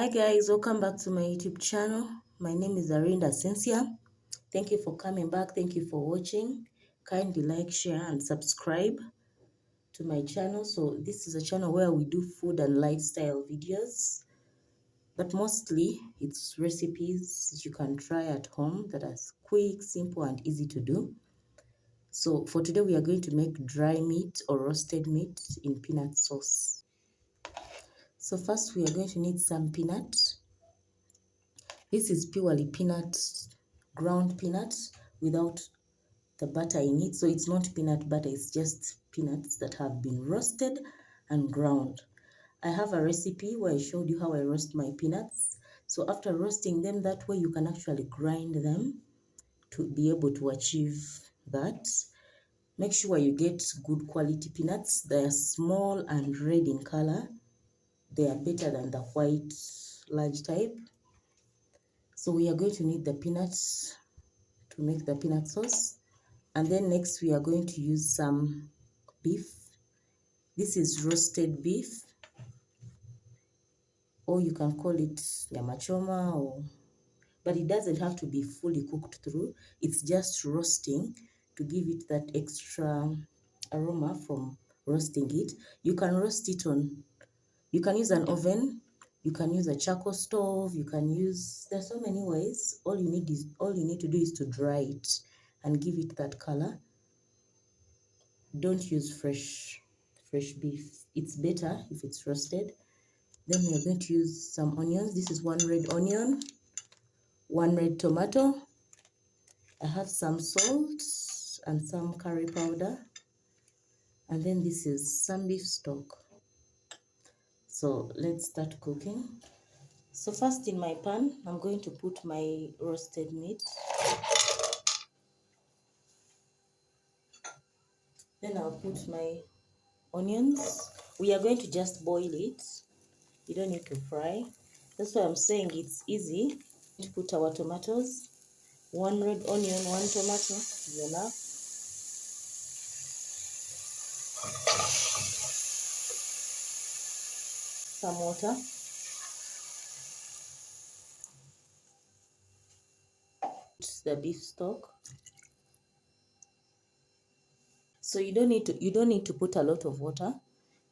Hi guys, welcome back to my YouTube channel. My name is Arinda Sensia. Thank you for coming back. Thank you for watching. Kindly like, share and subscribe to my channel. So this is a channel where we do food and lifestyle videos, but mostly it's recipes you can try at home that are quick, simple and easy to do. So for today we are going to make dry meat or roasted meat in peanut sauce. So first we are going to need some peanut. This is purely peanut, ground peanut without the butter in it. So it's not peanut butter, it's just peanuts that have been roasted and ground. I have a recipe where I showed you how I roast my peanuts. So after roasting them, that way you can actually grind them to be able to achieve that. Make sure you get good quality peanuts. They are small and red in color. They are better than the white large type. So we are going to need the peanuts to make the peanut sauce. And then next we are going to use some beef. This is roasted beef, or you can call it nyama choma, but it doesn't have to be fully cooked through. It's just roasting to give it that extra aroma from roasting it. You can roast it you can use an oven, you can use a charcoal stove, there's so many ways. All you need to do is to dry it and give it that color. Don't use fresh beef. It's better if it's roasted. Then we are going to use some onions. This is one red onion, one red tomato. I have some salt and some curry powder. And then this is some beef stock. So let's start cooking. So first in my pan, I'm going to put my roasted meat. Then I'll put my onions. We are going to just boil it. You don't need to fry. That's why I'm saying it's easy. To put our tomatoes. One red onion, one tomato is enough. Some water. The beef stock. So you don't need to put a lot of water.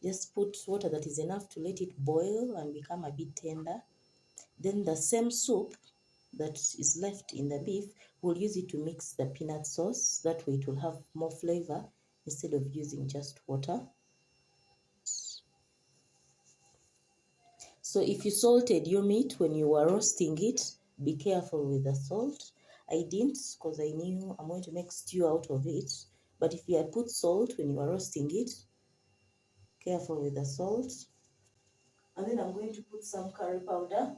Just put water that is enough to let it boil and become a bit tender. Then the same soup that is left in the beef, we'll use it to mix the peanut sauce. That way it will have more flavor instead of using just water. So if you salted your meat when you were roasting it, be careful with the salt. I didn't, because I knew I'm going to make stew out of it. But if you had put salt when you were roasting it, careful with the salt. And then I'm going to put some curry powder.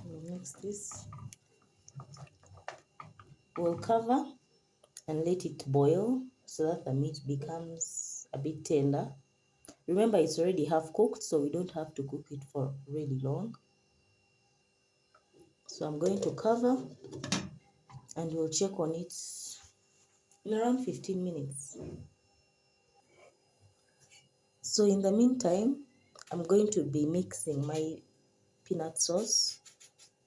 We'll mix this. We'll cover and let it boil so that the meat becomes a bit tender. Remember, it's already half cooked, so we don't have to cook it for really long. So I'm going to cover and we'll check on it in around 15 minutes. So in the meantime, I'm going to be mixing my peanut sauce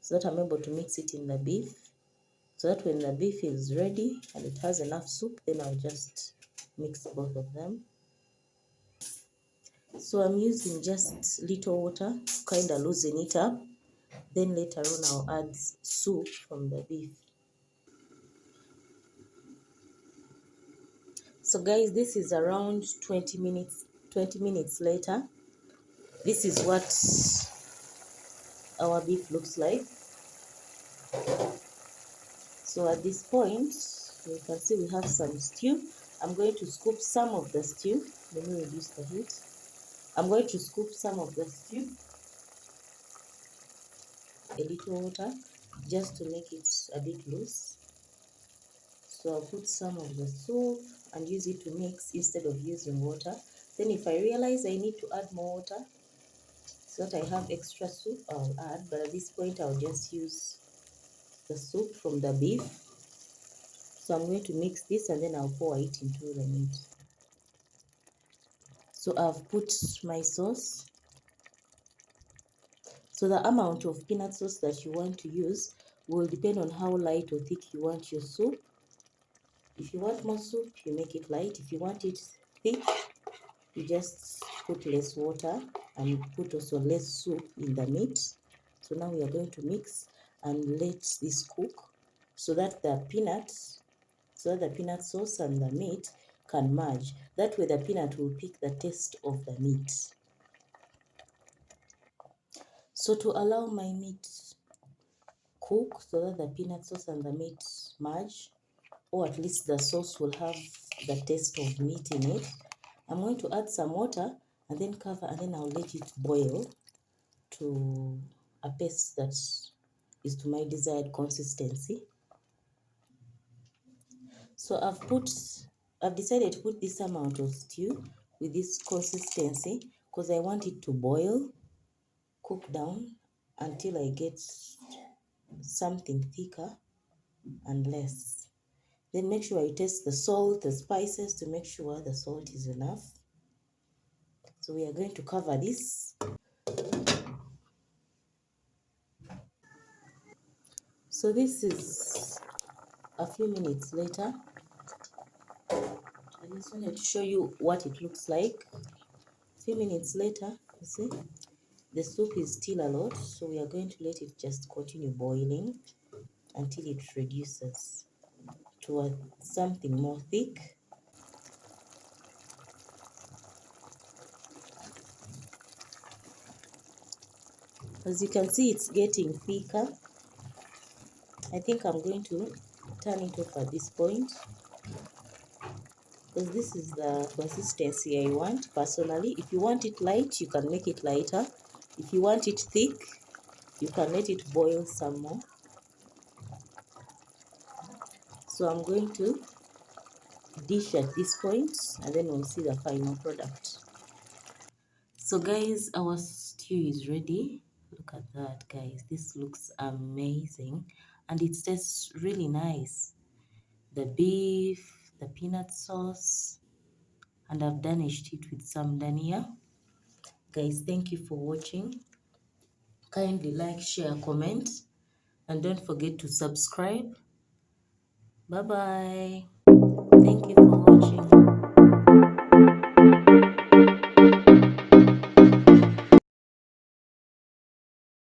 so that I'm able to mix it in the beef. So that when the beef is ready and it has enough soup, then I'll just mix both of them. So I'm using just little water to kind of loosen it up. Then later on I'll add soup from the beef. So guys, this is around 20 minutes later. This is what our beef looks like. So at this point, you can see we have some stew. I'm going to scoop some of the stew. Let me reduce the heat. I'm going to scoop some of the stew. A little water just to make it a bit loose. So I'll put some of the soup and use it to mix instead of using water. Then if I realize I need to add more water so that I have extra soup, I'll add. But at this point, I'll just use the soup from the beef. So I'm going to mix this and then I'll pour it into the meat. So I've put my sauce. So the amount of peanut sauce that you want to use will depend on how light or thick you want your soup. If you want more soup, you make it light. If you want it thick, you just put less water and put also less soup in the meat. So now we are going to mix and let this cook so that the peanut sauce and the meat can merge. That way the peanut will pick the taste of the meat. So to allow my meat cook so that the peanut sauce and the meat merge, or at least the sauce will have the taste of meat in it, I'm going to add some water and then cover, and then I'll let it boil to a paste that is to my desired consistency. So I've decided to put this amount of stew with this consistency because I want it to boil, cook down until I get something thicker and less. Then make sure I taste the salt, the spices, to make sure the salt is enough. So we are going to cover this. So this is a few minutes later. I just wanted to show you what it looks like. A few minutes later, you see, the soup is still a lot, so we are going to let it just continue boiling until it reduces to something more thick. As you can see, it's getting thicker. I think I'm going to turn it off at this point because this is the consistency I want personally. If you want it light, you can make it lighter. If you want it thick, you can let it boil some more. So I'm going to dish at this point and then we'll see the final product. So guys, our stew is ready. Look at that, guys. This looks amazing and it tastes really nice. The beef, the peanut sauce, and I've garnished it with some dhania. Guys, thank you for watching. Kindly like, share, comment, and don't forget to subscribe. Bye bye. Thank you for watching.